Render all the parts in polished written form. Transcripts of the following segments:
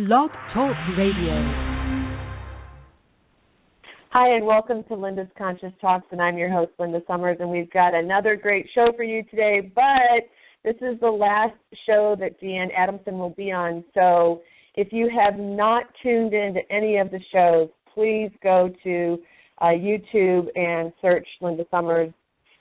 Blog Talk Radio. Hi, and welcome to Linda's Conscious Talks, and I'm your host, Linda Summers, and we've got another great show for you today, but this is the last show that Deanne Adamson will be on, so if you have not tuned into any of the shows, please go to YouTube and search Linda Summers,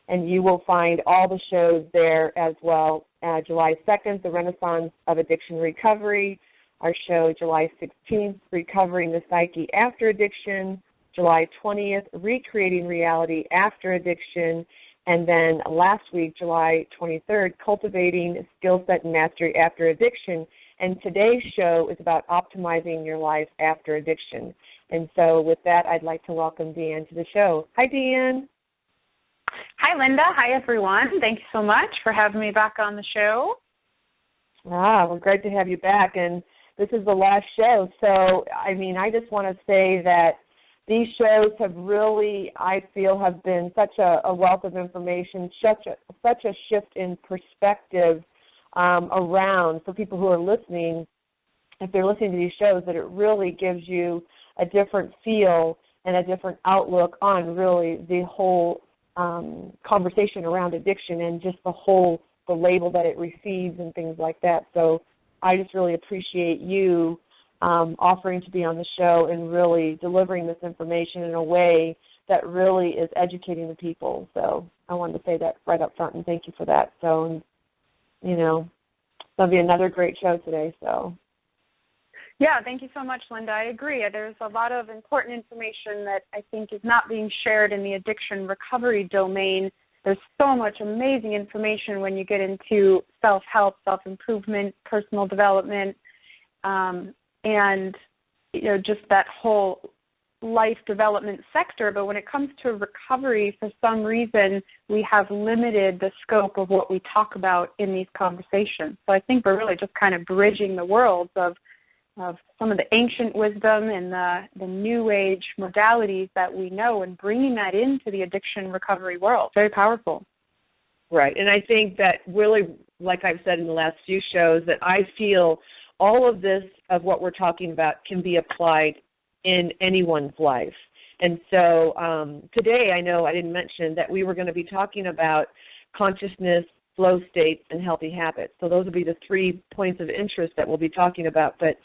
and you will find all the shows there as well. July 2nd, The Renaissance of Addiction Recovery. Our show, July 16th, Recovering the Psyche After Addiction. July 20th, Recreating Reality After Addiction. And then last week, July 23rd, Cultivating Skill Set and Mastery After Addiction. And today's show is about optimizing your life after addiction. And so with that, I'd like to welcome Deanne to the show. Hi, Deanne. Hi, Linda. Hi, everyone. Thank you so much for having me back on the show. Well, great to have you back. And this is the last show. So, I just want to say that these shows have really, I feel, have been such a wealth of information, such a shift in perspective around for people who are listening. If they're listening to these shows, that it really gives you a different feel and a different outlook on really the whole conversation around addiction and just the label that it receives and things like that. So I just really appreciate you offering to be on the show and really delivering this information in a way that really is educating the people. So I wanted to say that right up front, and thank you for that. So, it'll be another great show today. So. Yeah, thank you so much, Linda. I agree. There's a lot of important information that I think is not being shared in the addiction recovery domain. There's so much amazing information when you get into self-help, self-improvement, personal development, and just that whole life development sector. But when it comes to recovery, for some reason, we have limited the scope of what we talk about in these conversations. So I think we're really just kind of bridging the worlds of some of the ancient wisdom and the new age modalities that we know and bringing that into the addiction recovery world. Very powerful. Right. And I think that really, like I've said in the last few shows, that I feel all of this, of what we're talking about, can be applied in anyone's life. And so today, I know I didn't mention that we were going to be talking about consciousness, flow states, and healthy habits. So those will be the 3 points of interest that we'll be talking about. But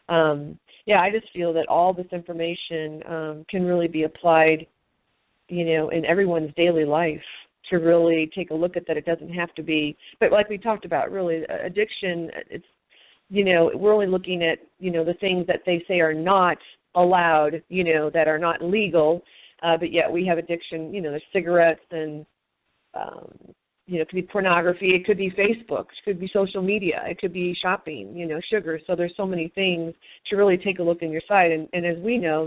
I just feel that all this information can really be applied, in everyone's daily life to really take a look at that. It doesn't have to be, but like we talked about, really, addiction, it's, we're only looking at, the things that they say are not allowed, that are not legal, but yet we have addiction, there's cigarettes and, it could be pornography, it could be Facebook, it could be social media, it could be shopping, sugar. So there's so many things to really take a look in your side. And as we know,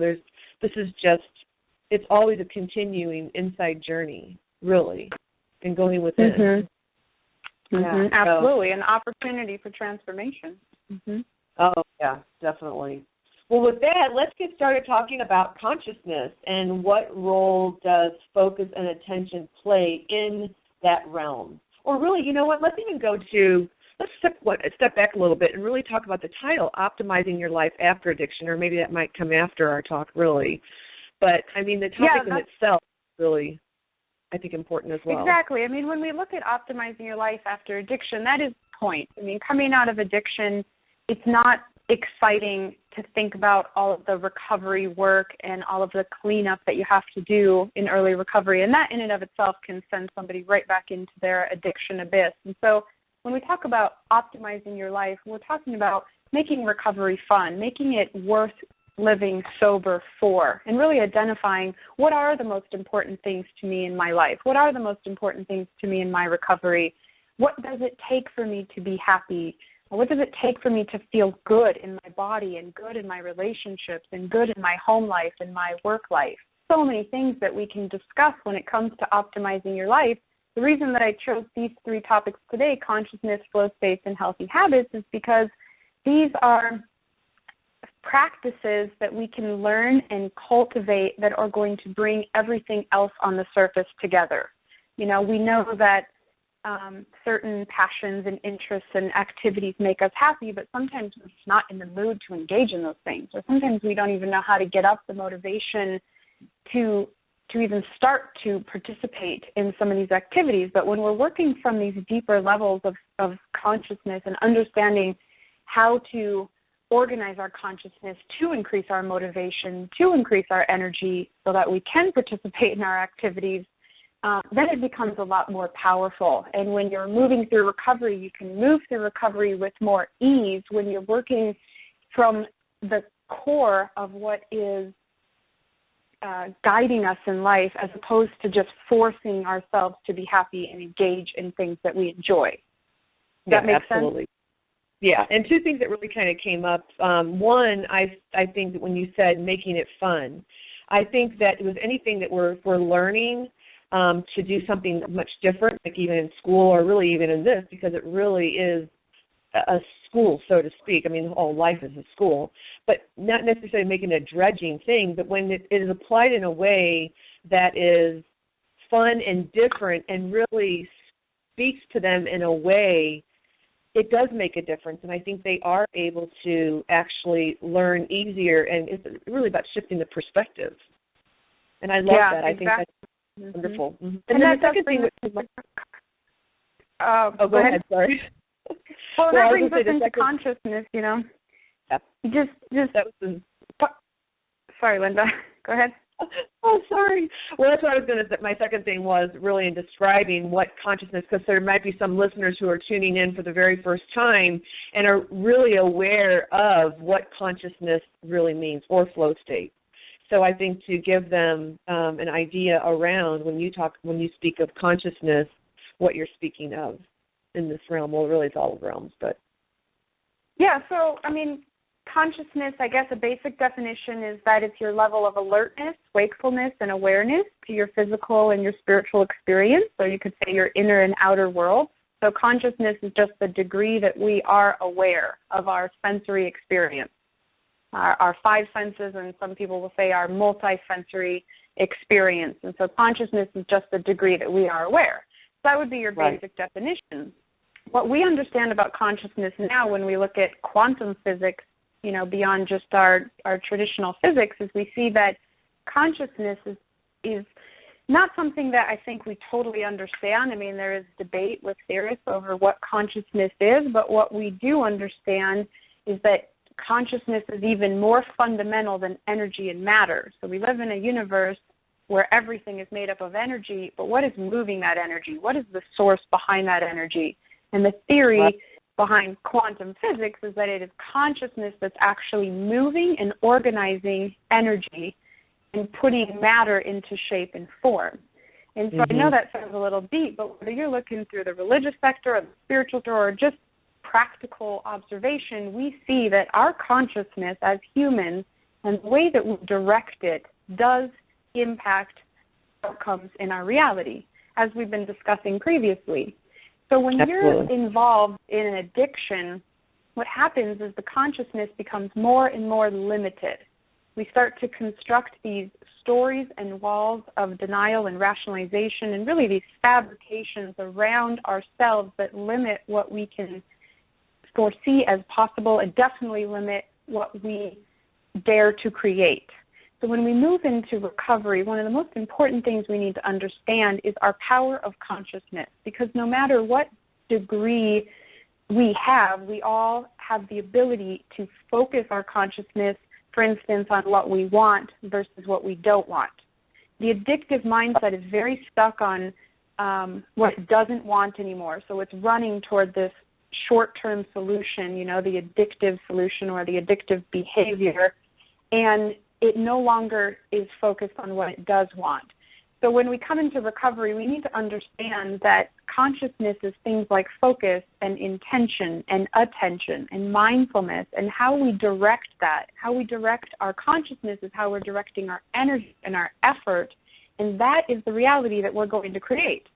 it's always a continuing inside journey, really, and going within. Mm-hmm. Mm-hmm. Yeah, absolutely, an opportunity for transformation. Mm-hmm. Oh, yeah, definitely. Well, with that, let's get started talking about consciousness and what role does focus and attention play in that realm. Or really, let's step back a little bit and really talk about the title, Optimizing Your Life After Addiction, or maybe that might come after our talk, really. But, the topic in itself is really, I think, important as well. Exactly. When we look at optimizing your life after addiction, that is the point. Coming out of addiction, it's not exciting to think about all of the recovery work and all of the cleanup that you have to do in early recovery. And that in and of itself can send somebody right back into their addiction abyss. And so when we talk about optimizing your life, we're talking about making recovery fun, making it worth living sober for, and really identifying what are the most important things to me in my life? What are the most important things to me in my recovery? What does it take for me to be happy? What does it take for me to feel good in my body and good in my relationships and good in my home life and my work life? So many things that we can discuss when it comes to optimizing your life. The reason that I chose these 3 topics today, consciousness, flow states, and healthy habits, is because these are practices that we can learn and cultivate that are going to bring everything else on the surface together. We know that certain passions and interests and activities make us happy, but sometimes we're just not in the mood to engage in those things, or sometimes we don't even know how to get up the motivation to even start to participate in some of these activities. But when we're working from these deeper levels of consciousness and understanding how to organize our consciousness to increase our motivation, to increase our energy so that we can participate in our activities, then it becomes a lot more powerful. And when you're moving through recovery, you can move through recovery with more ease when you're working from the core of what is guiding us in life, as opposed to just forcing ourselves to be happy and engage in things that we enjoy. Does that make sense? Yeah, and two things that really kind of came up. One, I think that when you said making it fun, I think that it was anything that we're learning to do something much different, like even in school or really even in this, because it really is a school, so to speak. I mean, all life is a school, but not necessarily making a drudging thing, but when it is applied in a way that is fun and different and really speaks to them in a way, it does make a difference. And I think they are able to actually learn easier, and it's really about shifting the perspective. And I love that. I think that's wonderful. Mm-hmm. And then the second thing go ahead. Sorry. Well, that brings us into consciousness, you know. Yeah. Just that was sorry, Linda. Go ahead. Oh, sorry. Well, that's what I was going to say. My second thing was really in describing what consciousness, because there might be some listeners who are tuning in for the very first time and are really aware of what consciousness really means, or flow state. So I think to give them an idea around when you speak of consciousness, what you're speaking of in this realm. Well, really it's all realms, but. Yeah, so, I mean, consciousness, I guess a basic definition is that it's your level of alertness, wakefulness, and awareness to your physical and your spiritual experience. So you could say your inner and outer world. So consciousness is just the degree that we are aware of our sensory experience. Our five senses, and some people will say our multi-sensory experience. And so consciousness is just the degree that we are aware. So that would be your basic definition. What we understand about consciousness now when we look at quantum physics, you know, beyond just our traditional physics, is we see that consciousness is not something that I think we totally understand. I mean, there is debate with theorists over what consciousness is, but what we do understand is that consciousness is even more fundamental than energy and matter. So we live in a universe where everything is made up of energy, but what is moving that energy? What is the source behind that energy? And the theory behind quantum physics is that it is consciousness that's actually moving and organizing energy and putting matter into shape and form. And so I know that sounds a little deep, but whether you're looking through the religious sector or the spiritual sector or just practical observation, we see that our consciousness as humans and the way that we direct it does impact outcomes in our reality, as we've been discussing previously. So when you're involved in an addiction, what happens is the consciousness becomes more and more limited. We start to construct these stories and walls of denial and rationalization, and really these fabrications around ourselves that limit what we can foresee as possible and definitely limit what we dare to create. So when we move into recovery, one of the most important things we need to understand is our power of consciousness, because no matter what degree we all have the ability to focus our consciousness, for instance, on what we want versus what we don't want. The addictive mindset is very stuck on what it doesn't want anymore, so it's running toward this short-term solution, you know, the addictive solution or the addictive behavior, and it no longer is focused on what it does want. So when we come into recovery, we need to understand that consciousness is things like focus and intention and attention and mindfulness, and how we direct that, how we direct our consciousness is how we're directing our energy and our effort, and that is the reality that we're going to create.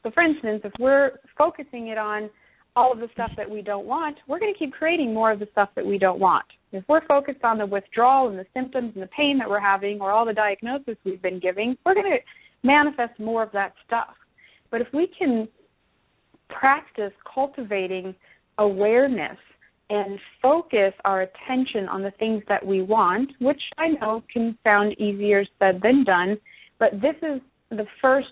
So for instance, if we're focusing it on all of the stuff that we don't want, we're going to keep creating more of the stuff that we don't want. If we're focused on the withdrawal and the symptoms and the pain that we're having, or all the diagnosis we've been giving, we're going to manifest more of that stuff. But if we can practice cultivating awareness and focus our attention on the things that we want, which I know can sound easier said than done, but this is the first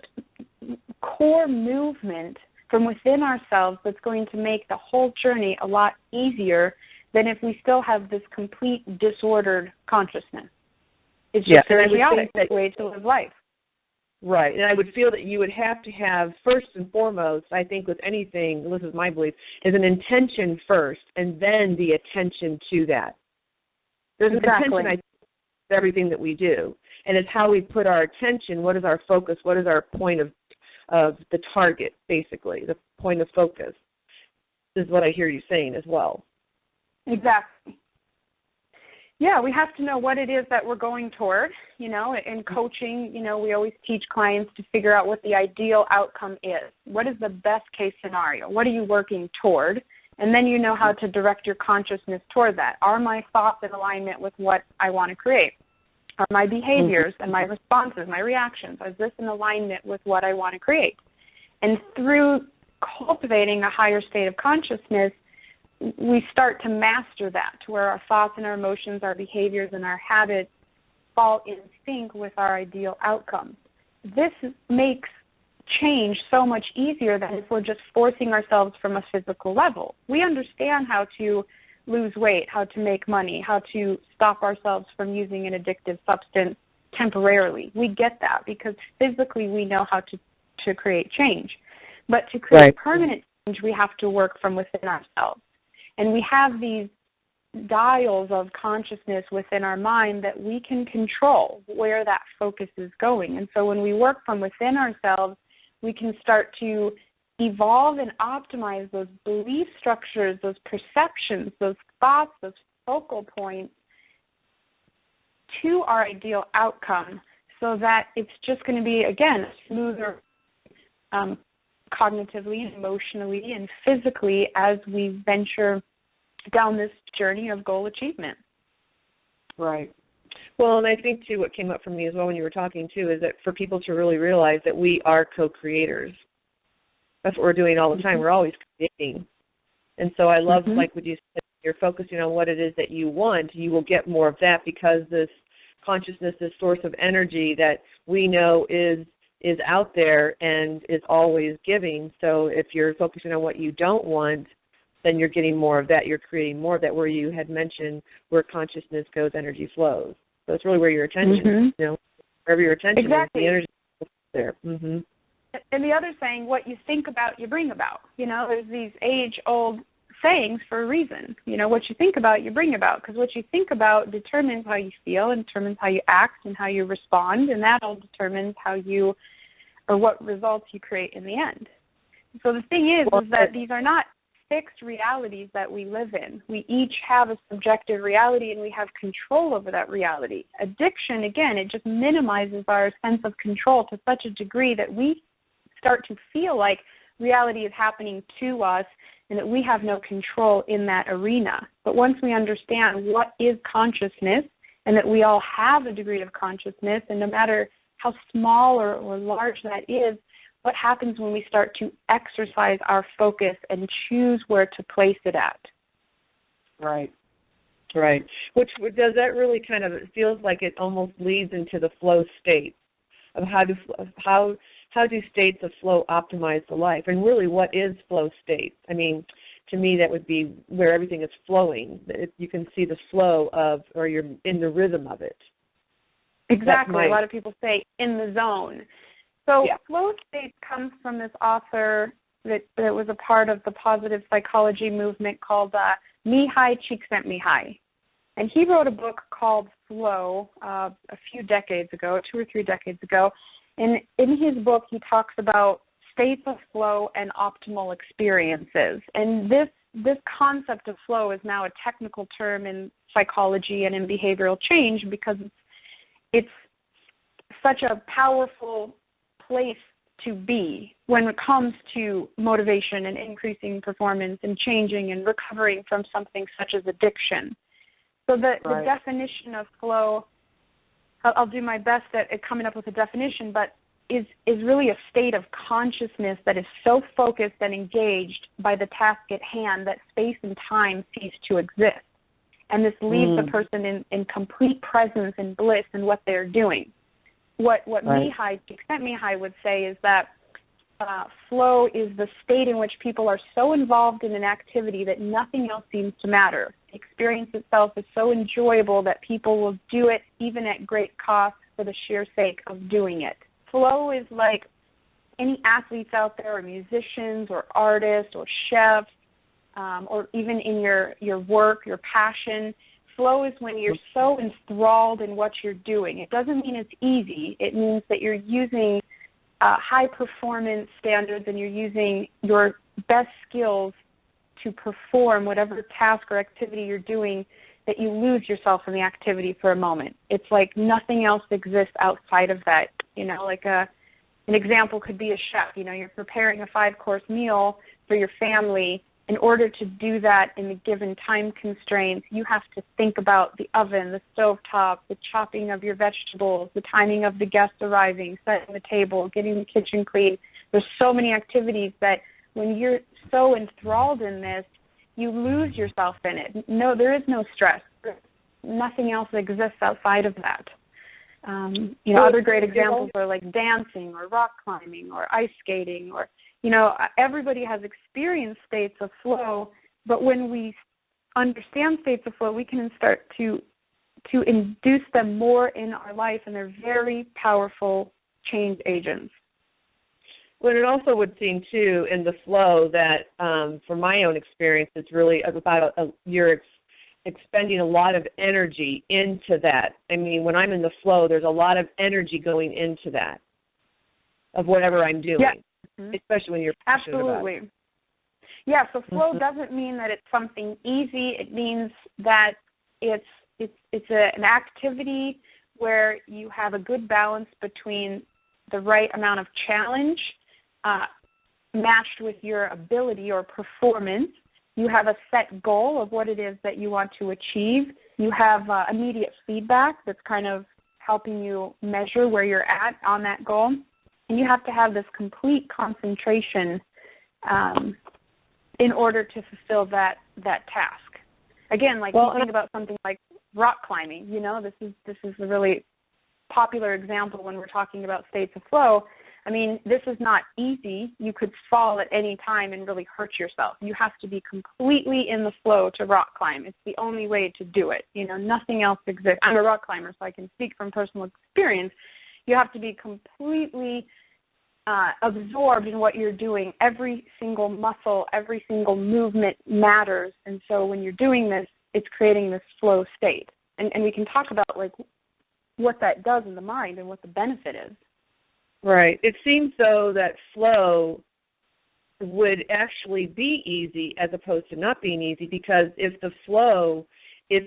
core movement from within ourselves that's going to make the whole journey a lot easier than if we still have this complete disordered consciousness. It's just a chaotic way to live life. Right, and I would feel that you would have to have, first and foremost, I think with anything, this is my belief, is an intention first, and then the attention to that. There's an intention, I think, to everything that we do, and it's how we put our attention, what is our focus, what is our point of the target, basically, the point of focus, is what I hear you saying as well. Exactly. Yeah, we have to know what it is that we're going toward. In coaching, we always teach clients to figure out what the ideal outcome is. What is the best case scenario? What are you working toward? And then you know how to direct your consciousness toward that. Are my thoughts in alignment with what I want to create? Are my behaviors and my responses, my reactions, is this in alignment with what I want to create? And through cultivating a higher state of consciousness, we start to master that, to where our thoughts and our emotions, our behaviors and our habits fall in sync with our ideal outcomes. This makes change so much easier than if we're just forcing ourselves from a physical level. We understand how to lose weight, how to make money, how to stop ourselves from using an addictive substance temporarily. We get that because physically we know how to create change. But to create permanent change, we have to work from within ourselves. And we have these dials of consciousness within our mind that we can control where that focus is going. And so when we work from within ourselves, we can start to evolve and optimize those belief structures, those perceptions, those thoughts, those focal points to our ideal outcome so that it's just going to be, again, smoother cognitively, emotionally, and physically as we venture down this journey of goal achievement. Right. Well, and I think, too, what came up for me as well when you were talking, too, is that for people to really realize that we are co-creators. That's what we're doing all the time. We're always creating. And so I love, like what you said, you're focusing on what it is that you want. You will get more of that because this consciousness, this source of energy that we know is out there and is always giving. So if you're focusing on what you don't want, then you're getting more of that. You're creating more of that, where you had mentioned where consciousness goes, energy flows. So it's really where your attention, wherever your attention is, the energy is there. And the other saying, what you think about, you bring about. There's these age-old sayings for a reason. What you think about, you bring about, because what you think about determines how you feel and determines how you act and how you respond, and that all determines what results you create in the end. So the thing is that these are not fixed realities that we live in. We each have a subjective reality, and we have control over that reality. Addiction, again, it just minimizes our sense of control to such a degree that we start to feel like reality is happening to us and that we have no control in that arena. But once we understand what is consciousness and that we all have a degree of consciousness, and no matter how small or large that is, what happens when we start to exercise our focus and choose where to place it at? Right. Which does that really kind of, it feels like it almost leads into the flow state of how do states of flow optimize the life? And really, what is flow state? I mean, to me, that would be where everything is flowing. You can see the flow of, or you're in the rhythm of it. Exactly. A lot of people say in the zone. So flow state comes from this author that was a part of the positive psychology movement called Mihai Csikszentmihalyi. And he wrote a book called Flow a few decades ago, 2 or 3 decades ago. And in his book, he talks about states of flow and optimal experiences. And this concept of flow is now a technical term in psychology and in behavioral change because it's such a powerful place to be when it comes to motivation and increasing performance and changing and recovering from something such as addiction. So the definition of flow, I'll do my best at coming up with a definition, but is really a state of consciousness that is so focused and engaged by the task at hand that space and time cease to exist. And this leaves the person in complete presence and bliss in what they're doing. What right. Mihai would say is that flow is the state in which people are so involved in an activity that nothing else seems to matter. The experience itself is so enjoyable that people will do it even at great cost for the sheer sake of doing it. Flow is like any athletes out there, or musicians, or artists, or chefs, or even in your work, your passion. Flow is when you're so enthralled in what you're doing. It doesn't mean it's easy. It means that you're using high performance standards and you're using your best skills to perform whatever task or activity you're doing, that you lose yourself in the activity for a moment. It's like nothing else exists outside of that. You know, like an example could be a chef. You know, you're preparing a 5-course meal for your family. In order to do that in the given time constraints, you have to think about the oven, the stovetop, the chopping of your vegetables, the timing of the guests arriving, setting the table, getting the kitchen clean. There's so many activities that when you're so enthralled in this, you lose yourself in it. No, there is no stress. Nothing else exists outside of that. Other great examples are like dancing or rock climbing or ice skating, or, everybody has experienced states of flow, but when we understand states of flow, we can start to induce them more in our life, and they're very powerful change agents. Well, it also would seem, too, in the flow that, from my own experience, it's really about you're expending a lot of energy into that. I mean, when I'm in the flow, there's a lot of energy going into that, of whatever I'm doing, especially when you're passionate about it. Yeah, so flow doesn't mean that it's something easy. It means that it's an activity where you have a good balance between the right amount of challenge matched with your ability or performance. You have a set goal of what it is that you want to achieve. You have immediate feedback that's kind of helping you measure where you're at on that goal. And you have to have this complete concentration in order to fulfill that task. Again, like you think about something like rock climbing. This is a really popular example when we're talking about states of flow. I mean, this is not easy. You could fall at any time and really hurt yourself. You have to be completely in the flow to rock climb. It's the only way to do it. Nothing else exists. I'm a rock climber, so I can speak from personal experience. You have to be completely absorbed in what you're doing. Every single muscle, every single movement matters. And so when you're doing this, it's creating this flow state. And we can talk about, like, what that does in the mind and what the benefit is. Right. It seems, though, that flow would actually be easy as opposed to not being easy, because if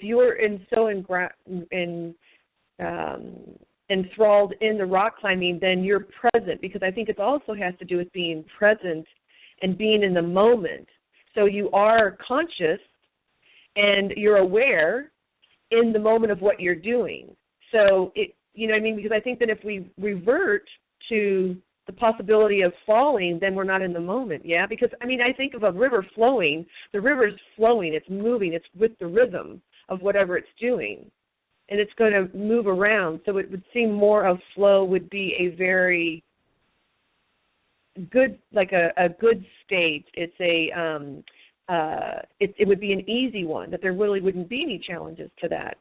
you're enthralled in the rock climbing, then you're present, because I think it also has to do with being present and being in the moment. So you are conscious and you're aware in the moment of what you're doing. So because I think that if we revert to the possibility of falling, then we're not in the moment, yeah? Because, I think of a river flowing. The river's flowing, it's moving, it's with the rhythm of whatever it's doing, and it's going to move around. So it would seem more of flow would be a very good, like a good state. It's it would be an easy one, that there really wouldn't be any challenges to that.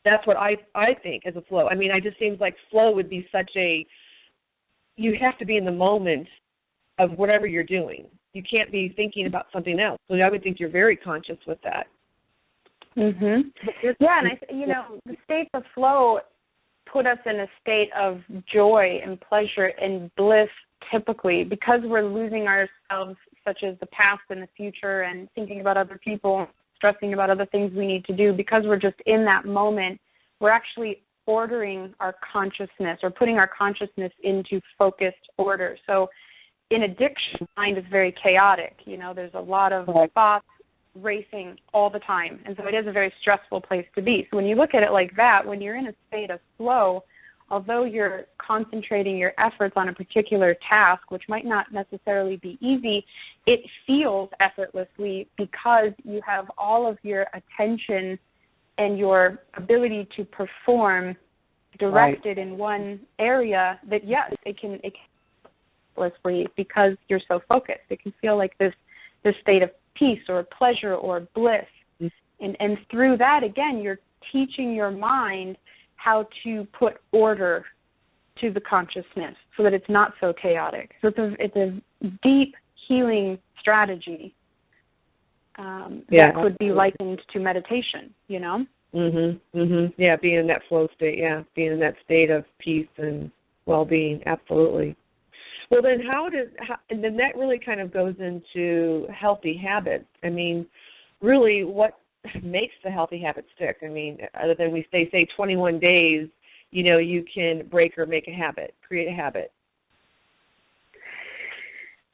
That's what I think as a flow. It just seems like flow would be you have to be in the moment of whatever you're doing. You can't be thinking about something else. So I would think you're very conscious with that. Mhm. Yeah, and the states of flow put us in a state of joy and pleasure and bliss typically, because we're losing ourselves, such as the past and the future, and thinking about other people, stressing about other things we need to do. Because we're just in that moment, we're actually ordering our consciousness, or putting our consciousness into focused order. So in addiction, mind is very chaotic. There's a lot of thoughts racing all the time. And so it is a very stressful place to be. So when you look at it like that, when you're in a state of flow, although you're concentrating your efforts on a particular task, which might not necessarily be easy, it feels effortlessly because you have all of your attention and your ability to perform directed in one area. That yes, it can effortlessly because you're so focused. It can feel like this state of peace or pleasure or bliss. And through that, again, you're teaching your mind how to put order to the consciousness so that it's not so chaotic. So it's a deep healing strategy that could be likened to meditation, you know? Yeah, being in that flow state, being in that state of peace and well-being, absolutely. Well, then and then that really kind of goes into healthy habits. I mean, really, what makes the healthy habit stick? I mean, other than they say 21 days, you know, you can break or make a habit, create a habit.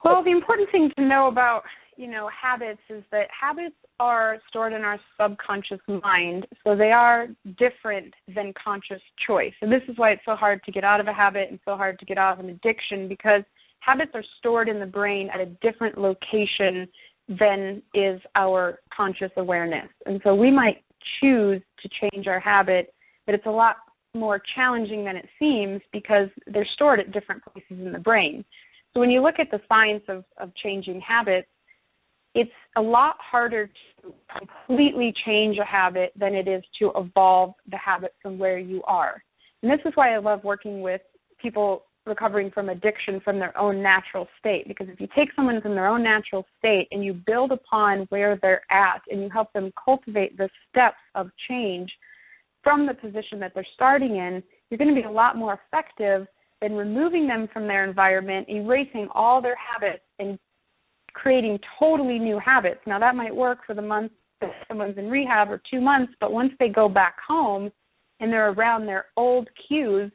Well, the important thing to know about, you know, habits is that habits are stored in our subconscious mind, so they are different than conscious choice. And this is why it's so hard to get out of a habit and so hard to get out of an addiction, because habits are stored in the brain at a different location than is our conscious awareness. And so we might choose to change our habit, but it's a lot more challenging than it seems because they're stored at different places in the brain. So when you look at the science of changing habits, it's a lot harder to completely change a habit than it is to evolve the habit from where you are. And this is why I love working with people recovering from addiction from their own natural state, because if you take someone from their own natural state and you build upon where they're at and you help them cultivate the steps of change from the position that they're starting in, you're going to be a lot more effective than removing them from their environment, erasing all their habits, and creating totally new habits. Now, that might work for the month that someone's in rehab or 2 months, but once they go back home and they're around their old cues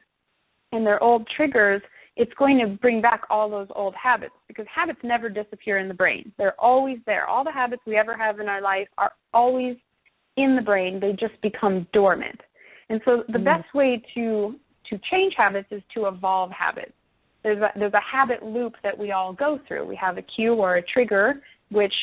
and their old triggers, it's going to bring back all those old habits, because habits never disappear in the brain. They're always there. All the habits we ever have in our life are always in the brain. They just become dormant. And so the best way to change habits is to evolve habits. There's a habit loop that we all go through. We have a cue or a trigger which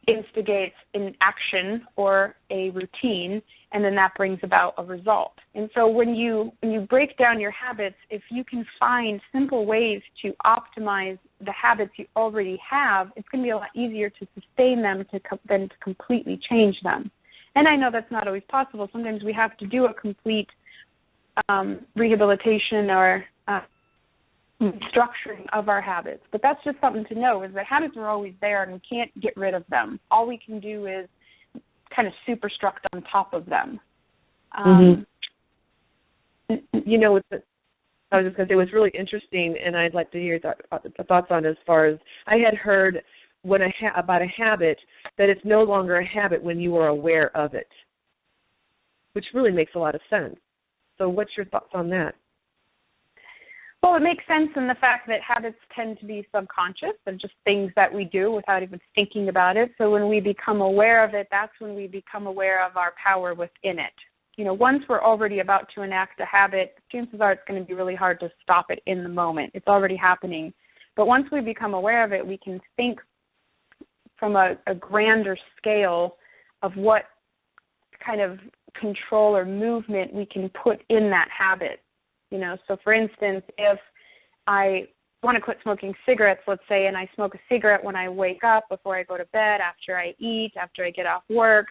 instigates an action or a routine, and then that brings about a result. And so when you break down your habits, if you can find simple ways to optimize the habits you already have, it's going to be a lot easier to sustain them than to completely change them. And I know that's not always possible. Sometimes we have to do a complete rehabilitation or structuring of our habits. But that's just something to know, is that habits are always there and we can't get rid of them. All we can do is kind of superstruct on top of them. You know, I was just going to say, it was really interesting, and I'd like to hear your thoughts on it, as far as I had heard about a habit, that it's no longer a habit when you are aware of it, which really makes a lot of sense. So what's your thoughts on that? Well, it makes sense in the fact that habits tend to be subconscious and just things that we do without even thinking about it. So when we become aware of it, that's when we become aware of our power within it. You know, once we're already about to enact a habit, chances are it's going to be really hard to stop it in the moment. It's already happening. But once we become aware of it, we can think from a grander scale of what kind of control or movement we can put in that habit. You know, so for instance, if I want to quit smoking cigarettes, let's say, and I smoke a cigarette when I wake up, before I go to bed, after I eat, after I get off work,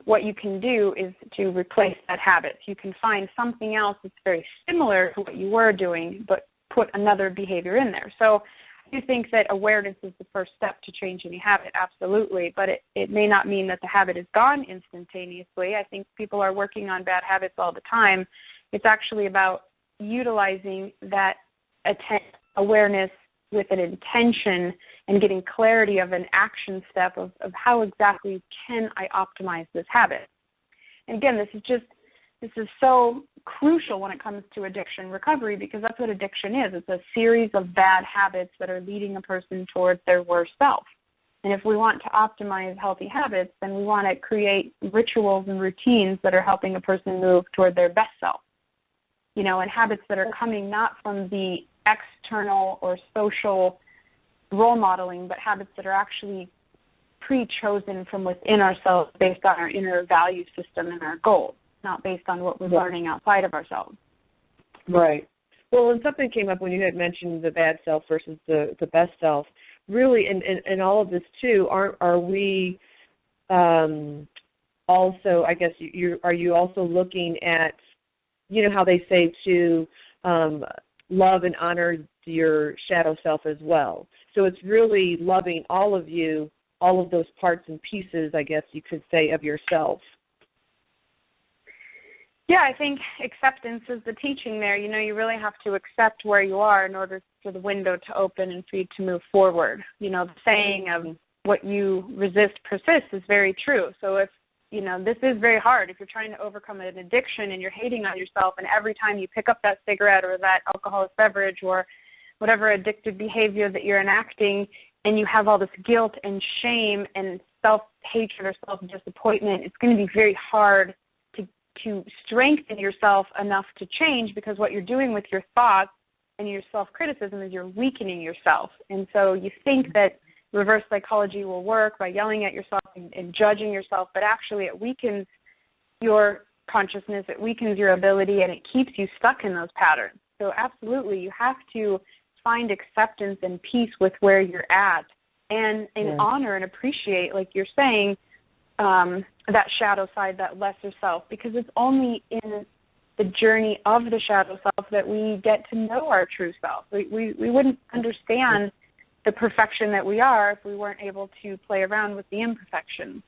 what you can do is to replace that habit. You can find something else that's very similar to what you were doing, but put another behavior in there. So I do think that awareness is the first step to change any habit, absolutely, but it may not mean that the habit is gone instantaneously. I think people are working on bad habits all the time. It's actually about utilizing that awareness with an intention and getting clarity of an action step of how exactly can I optimize this habit. And again, this is so crucial when it comes to addiction recovery, because that's what addiction is. It's a series of bad habits that are leading a person towards their worst self. And if we want to optimize healthy habits, then we want to create rituals and routines that are helping a person move toward their best self. and habits that are coming not from the external or social role modeling, but habits that are actually pre-chosen from within ourselves based on our inner value system and our goals, not based on what we're learning outside of ourselves. Right. Well, and something came up when you had mentioned the bad self versus the best self. Really, in all of this too, are we also, I guess, are you also looking at, how they say to love and honor your shadow self as well. So it's really loving all of you, all of those parts and pieces, I guess you could say, of yourself. Yeah, I think acceptance is the teaching there. You really have to accept where you are in order for the window to open and for you to move forward. The saying of what you resist persists is very true. So if, this is very hard. If you're trying to overcome an addiction and you're hating on yourself, and every time you pick up that cigarette or that alcoholic beverage or whatever addictive behavior that you're enacting, and you have all this guilt and shame and self-hatred or self-disappointment, it's going to be very hard to strengthen yourself enough to change, because what you're doing with your thoughts and your self-criticism is you're weakening yourself. And so you think that reverse psychology will work by yelling at yourself and judging yourself, but actually it weakens your consciousness, it weakens your ability, and it keeps you stuck in those patterns. So absolutely, you have to find acceptance and peace with where you're at, and honor and appreciate, like you're saying, that shadow side, that lesser self, because it's only in the journey of the shadow self that we get to know our true self. We wouldn't understand the perfection that we are if we weren't able to play around with the imperfections.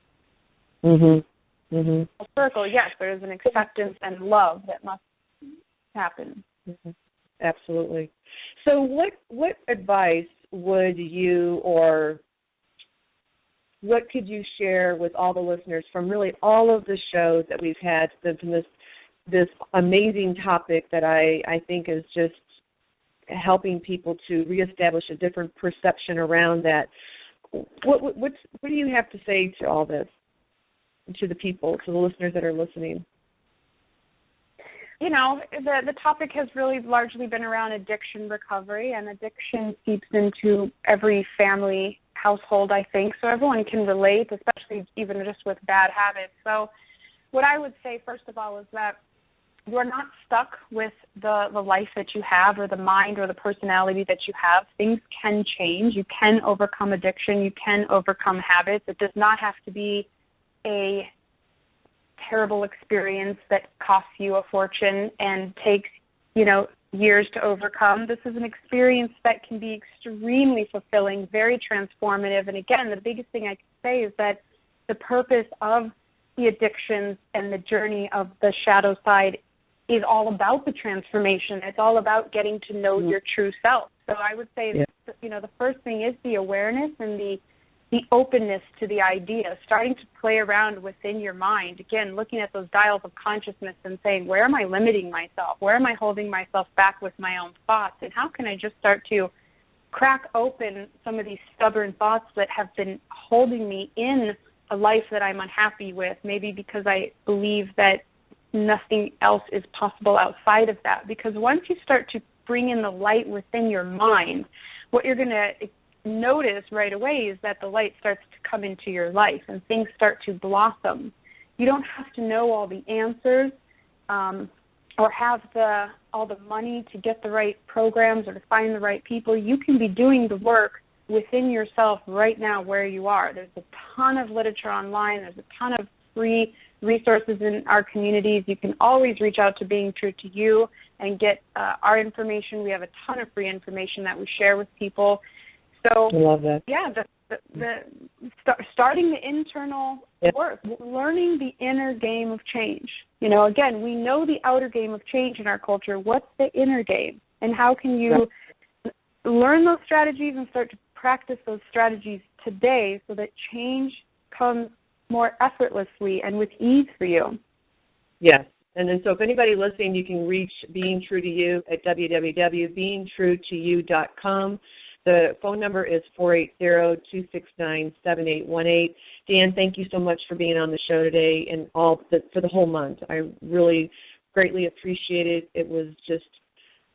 Mm-hmm. Mm-hmm. A circle, yes, there is an acceptance and love that must happen. Mm-hmm. Absolutely. So what advice would you, or what could you share with all the listeners from really all of the shows that we've had, from this amazing topic that I think is just helping people to reestablish a different perception around that? What do you have to say to all this, to the people, to the listeners that are listening? The topic has really largely been around addiction recovery, and addiction seeps into every family household, I think, so everyone can relate, especially even just with bad habits. So what I would say, first of all, is that you're not stuck with the life that you have, or the mind or the personality that you have. Things can change. You can overcome addiction. You can overcome habits. It does not have to be a terrible experience that costs you a fortune and takes, years to overcome. This is an experience that can be extremely fulfilling, very transformative. And again, the biggest thing I can say is that the purpose of the addictions and the journey of the shadow side is all about the transformation. It's all about getting to know your true self. So I would say, the first thing is the awareness and the openness to the idea, starting to play around within your mind. Again, looking at those dials of consciousness and saying, where am I limiting myself? Where am I holding myself back with my own thoughts? And how can I just start to crack open some of these stubborn thoughts that have been holding me in a life that I'm unhappy with, maybe because I believe that nothing else is possible outside of that. Because once you start to bring in the light within your mind, what you're going to notice right away is that the light starts to come into your life and things start to blossom. You don't have to know all the answers or have all the money to get the right programs or to find the right people. You can be doing the work within yourself right now where you are. There's a ton of literature online. There's a ton of free resources in our communities. You can always reach out to Being True to You and get our information. We have a ton of free information that we share with people. So, I love that. Yeah, starting the internal work, learning the inner game of change. Again, we know the outer game of change in our culture. What's the inner game? And how can you learn those strategies and start to practice those strategies today so that change comes more effortlessly and with ease for you? Yes. And then so if anybody listening, you can reach Being True to You at www.beingtruetoyou.com. The phone number is 480-269-7818. Deanne, thank you so much for being on the show today and for the whole month. I really greatly appreciated. It was just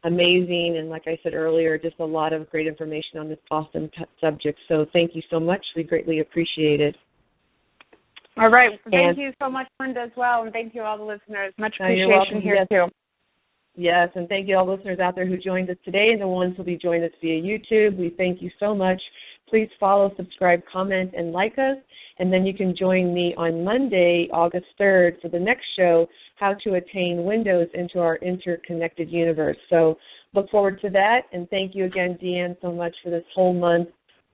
amazing, and like I said earlier, just a lot of great information on this awesome subject. So thank you so much. We greatly appreciate it. All right. Thank you so much, Linda, as well, and thank you all the listeners. Much appreciation here, too. Yes, and thank you all the listeners out there who joined us today and the ones who will be joining us via YouTube. We thank you so much. Please follow, subscribe, comment, and like us. And then you can join me on Monday, August 3rd, for the next show, How to Attain Windows into Our Interconnected Universe. So look forward to that. And thank you again, Deanne, so much for this whole month.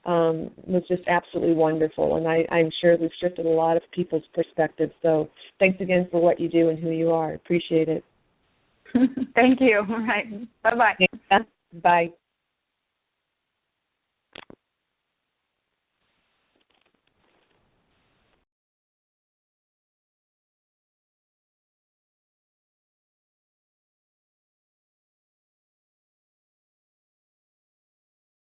It was just absolutely wonderful. And I'm sure we've shifted a lot of people's perspectives. So thanks again for what you do and who you are. Appreciate it. Thank you. All right. Bye-bye. Yeah. Bye.